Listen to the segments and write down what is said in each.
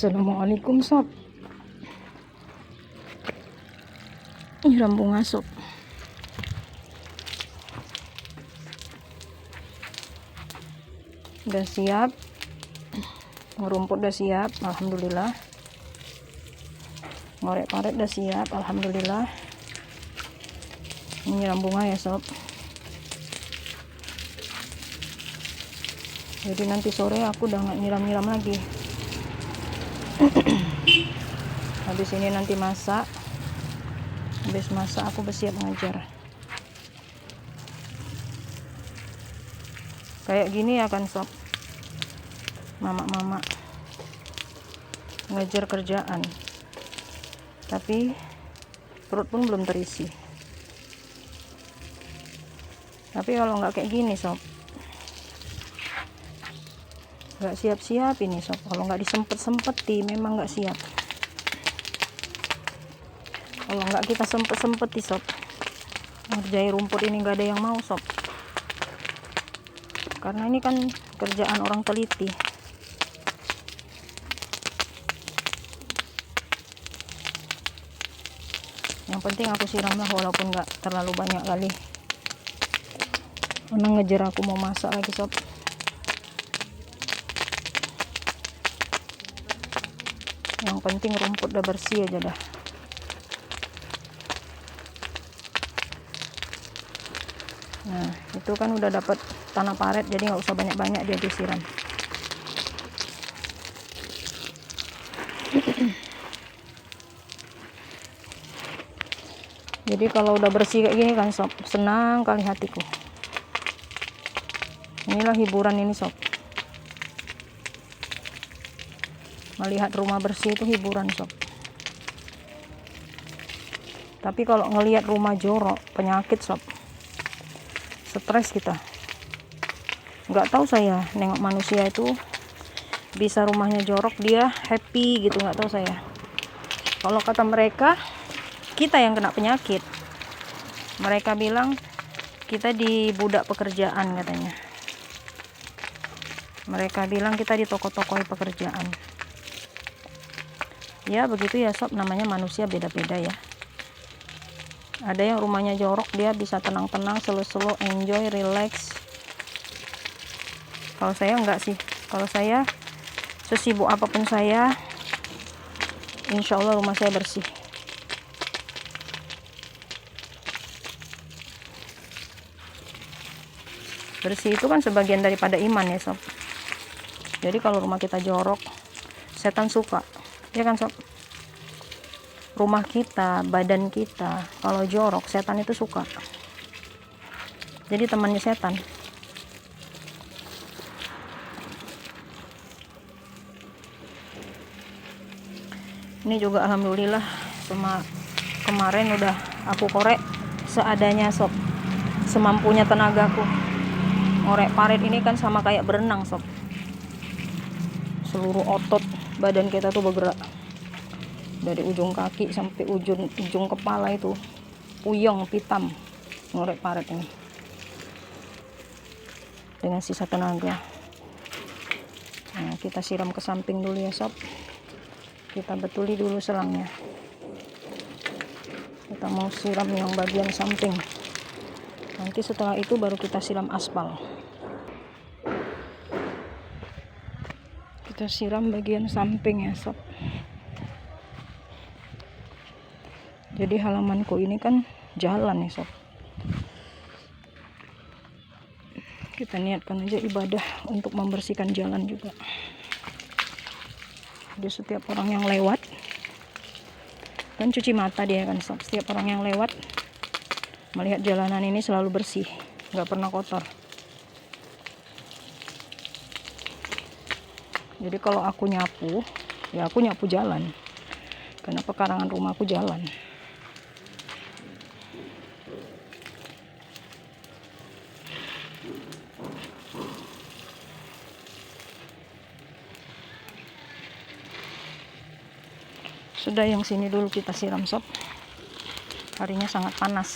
Assalamualaikum sob. Nyiram bunga sob. Udah siap. Ngerumput udah siap, alhamdulillah. Ngorek paret udah siap, alhamdulillah. Nyiram bunga ya sob. Jadi nanti sore aku udah nggak nyiram-nyiram lagi. Habis ini nanti masak. Habis masak aku bersiap mengajar. Kayak gini ya kan sob, mama-mama ngajar kerjaan, tapi perut pun belum terisi. Tapi kalau nggak kayak gini sob, nggak siap-siap ini sob. Kalau nggak disempet-sempeti memang nggak siap. Kalau nggak kita sempet-sempeti sob, ngerjain rumput ini nggak ada yang mau sob. Karena ini kan kerjaan orang teliti. Yang penting aku siram lah, walaupun nggak terlalu banyak kali. Karena ngejar aku mau masak lagi sob. Yang penting rumput udah bersih aja dah. Nah itu kan udah dapat tanah paret, jadi nggak usah banyak-banyak dia disiram. Jadi kalau udah bersih kayak gini kan sob, senang kali hatiku. Inilah hiburan ini sob. Melihat rumah bersih itu hiburan sob. Tapi kalau ngelihat rumah jorok, penyakit sob. Stres kita. Nggak tahu saya nengok manusia itu bisa rumahnya jorok dia happy gitu, nggak tahu saya. Kalau kata mereka kita yang kena penyakit. Mereka bilang kita dibudak pekerjaan katanya. Mereka bilang kita ditokok-tokoi pekerjaan. Ya begitu ya sob, namanya manusia beda-beda ya. Ada yang rumahnya jorok, dia bisa tenang-tenang, slow-slow, enjoy, relax. Kalau saya enggak sih. Kalau saya sesibuk apapun saya, insya Allah rumah saya bersih. Bersih itu kan sebagian daripada iman ya sob. Jadi kalau rumah kita jorok, setan suka, ya kan sob. Rumah kita, badan kita kalau jorok, setan itu suka. Jadi temannya setan. Ini juga alhamdulillah kemarin udah aku korek seadanya sob, semampunya tenagaku. Ngorek paret ini kan sama kayak berenang sob. Seluruh otot badan kita tuh bergerak. Dari ujung kaki sampai ujung kepala itu puyeng pitam ngorek paret ini dengan sisa tenaga. Nah, kita siram ke samping dulu ya sob. Kita betuli dulu selangnya. Kita mau siram yang bagian samping. Nanti setelah itu baru kita siram aspal. Kita siram bagian samping ya sob. Jadi halamanku ini kan jalan ya sob. Kita niatkan aja ibadah untuk membersihkan jalan juga. Jadi setiap orang yang lewat kan cuci mata dia kan sob. Setiap orang yang lewat melihat jalanan ini selalu bersih, nggak pernah kotor. Jadi kalau aku nyapu, ya aku nyapu jalan. Karena pekarangan rumahku jalan. Sudah, yang sini dulu kita siram sob. Harinya sangat panas.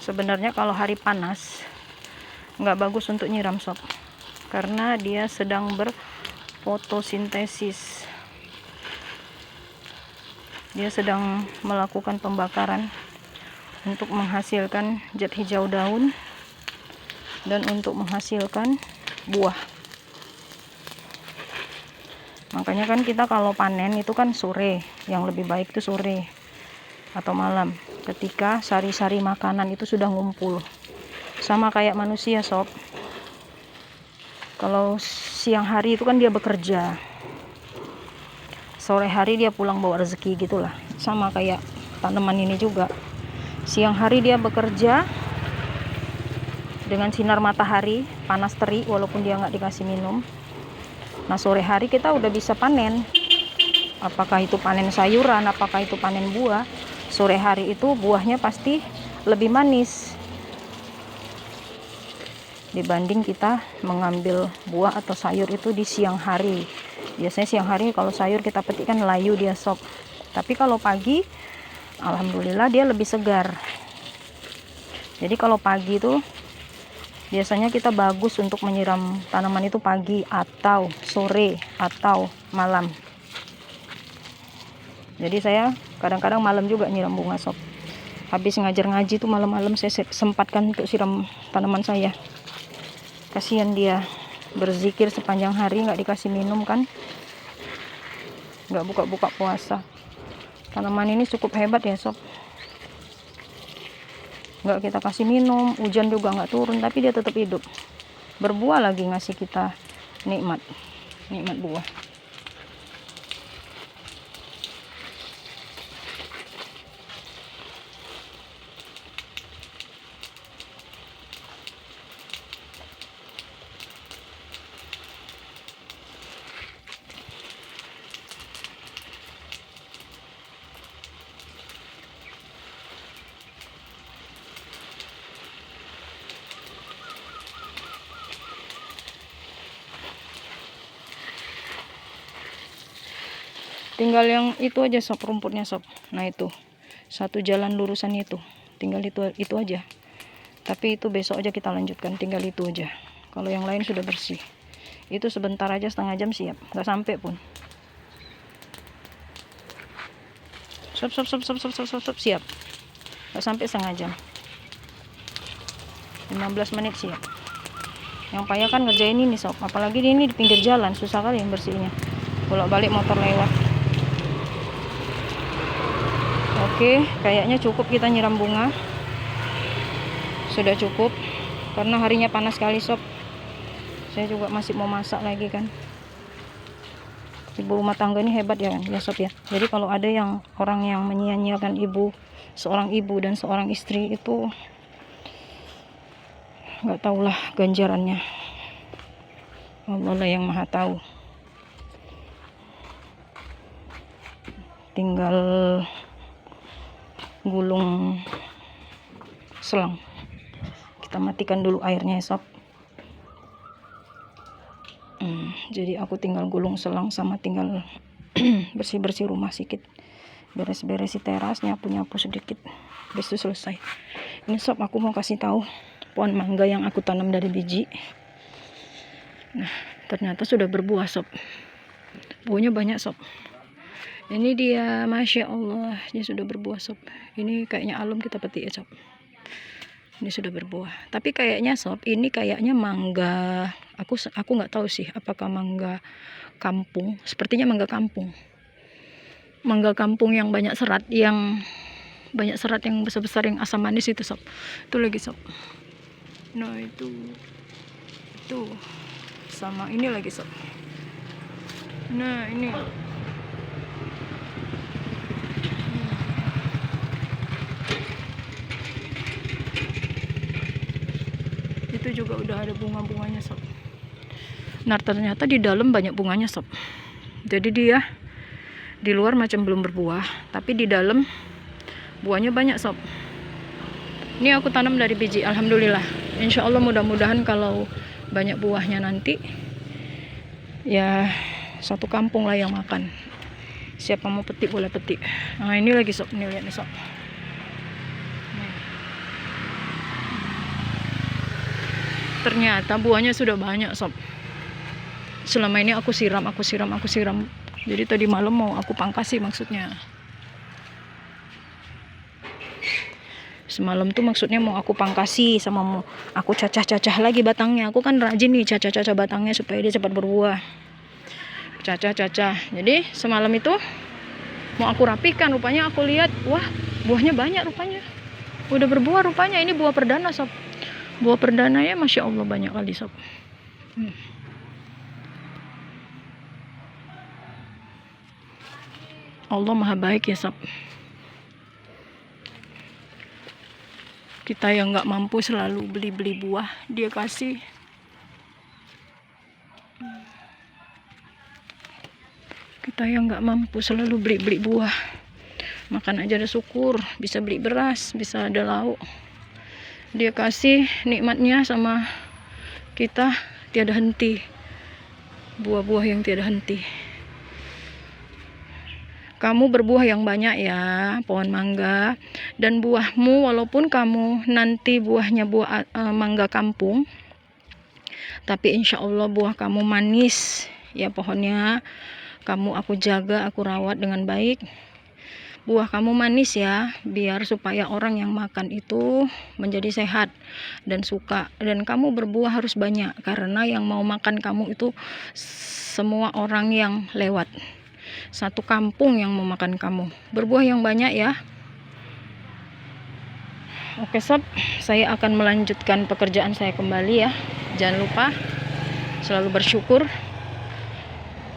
Sebenarnya kalau hari panas nggak bagus untuk nyiram sob, karena dia sedang fotosintesis. Dia sedang melakukan pembakaran untuk menghasilkan zat hijau daun dan untuk menghasilkan buah. Makanya kan kita kalau panen itu kan sore, yang lebih baik itu sore atau malam, ketika sari-sari makanan itu sudah ngumpul. Sama kayak manusia sob, kalau siang hari itu kan dia bekerja, sore hari dia pulang bawa rezeki gitulah. Sama kayak tanaman ini juga, siang hari dia bekerja dengan sinar matahari panas terik walaupun dia nggak dikasih minum. Nah sore hari kita udah bisa panen, apakah itu panen sayuran, apakah itu panen buah. Sore hari itu buahnya pasti lebih manis dibanding kita mengambil buah atau sayur itu di siang hari. Biasanya siang hari kalau sayur kita petik kan layu dia sob, tapi kalau pagi alhamdulillah dia lebih segar. Jadi kalau pagi itu biasanya kita bagus untuk menyiram tanaman itu pagi atau sore atau malam. Jadi saya kadang-kadang malam juga nyiram bunga sob. Habis ngajar ngaji tuh malam-malam saya sempatkan untuk siram tanaman saya. Kasihan dia berzikir sepanjang hari nggak dikasih minum kan, nggak buka-buka puasa. Tanaman ini cukup hebat ya sob, nggak kita kasih minum, hujan juga nggak turun, tapi dia tetap hidup, berbuah lagi, ngasih kita nikmat buah. Tinggal yang itu aja sob, rumputnya sob. Nah itu satu jalan lurusan itu, tinggal itu aja. Tapi itu besok aja kita lanjutkan, tinggal itu aja. Kalau yang lain sudah bersih. Itu sebentar aja, setengah jam siap, nggak sampai pun. Sob siap, nggak sampai setengah jam, 15 menit siap. Yang payah kan ngerjain ini sob, apalagi ini di pinggir jalan, susah kali yang bersihnya, bolak-balik motor lewat. Oke, kayaknya cukup kita nyiram bunga. Sudah cukup karena harinya panas sekali sob. Saya juga masih mau masak lagi kan. Ibu rumah tangga ini hebat ya sob ya. Jadi kalau ada yang orang yang menyia-nyiakan seorang ibu dan seorang istri itu, nggak tahulah ganjarannya. Allah lah yang maha tahu. Tinggal gulung selang. Kita matikan dulu airnya sob. Jadi aku tinggal gulung selang sama tinggal bersih-bersih rumah sedikit, beres-beres teras, nyapu-nyapu sedikit, habis itu selesai. Ini sob, aku mau kasih tahu pohon mangga yang aku tanam dari biji. Nah ternyata sudah berbuah sob, buahnya banyak sob. Ini dia, masya Allah, dia sudah berbuah sob. Ini kayaknya alum kita petik ya sob. Ini sudah berbuah. Tapi kayaknya sob, ini kayaknya mangga. Aku nggak tahu sih, apakah mangga kampung. Sepertinya mangga kampung. Mangga kampung yang banyak serat, yang besar-besar, yang asam manis itu sob. Itu lagi sob. Nah itu sama ini lagi sob. Nah ini. Itu juga udah ada bunga-bunganya sob. Nah ternyata di dalam banyak bunganya sob. Jadi dia di luar macam belum berbuah, tapi di dalam buahnya banyak sob. Ini aku tanam dari biji, alhamdulillah. Insya Allah mudah-mudahan kalau banyak buahnya nanti ya satu kampung lah yang makan. Siapa mau petik boleh petik. Nah ini lagi sob, ini lihat nih sob. Ternyata buahnya sudah banyak sob. selama ini aku siram. Jadi tadi malam mau aku pangkasi maksudnya. Semalam tuh maksudnya mau aku pangkasi sama mau aku cacah-cacah lagi batangnya. Aku kan rajin nih cacah-cacah batangnya supaya dia cepat berbuah. Cacah-cacah. Jadi semalam itu mau aku rapikan, rupanya aku lihat, wah, buahnya banyak rupanya. Udah berbuah rupanya. Ini buah perdana, sob. Buah perdananya Masya Allah banyak kali, sob. Allah maha baik ya, sob. Kita yang nggak mampu selalu beli-beli buah, dia kasih. Kita yang nggak mampu selalu beli-beli buah, makan aja ada syukur, bisa beli beras, bisa ada lauk. Dia kasih nikmatnya sama kita tiada henti, buah-buah yang tiada henti. Kamu berbuah yang banyak ya, pohon mangga. Dan buahmu, walaupun kamu nanti buahnya buah mangga kampung, tapi insya Allah buah kamu manis ya. Pohonnya kamu aku jaga, aku rawat dengan baik. Buah kamu manis ya, biar supaya orang yang makan itu menjadi sehat dan suka. Dan kamu berbuah harus banyak, karena yang mau makan kamu itu semua orang yang lewat. Satu kampung yang mau makan kamu. Berbuah yang banyak ya. Oke, sob, saya akan melanjutkan pekerjaan saya kembali ya. Jangan lupa selalu bersyukur,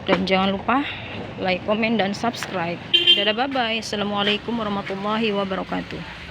dan jangan lupa like, komen, dan subscribe. Dadah, bye bye. Assalamualaikum warahmatullahi wabarakatuh.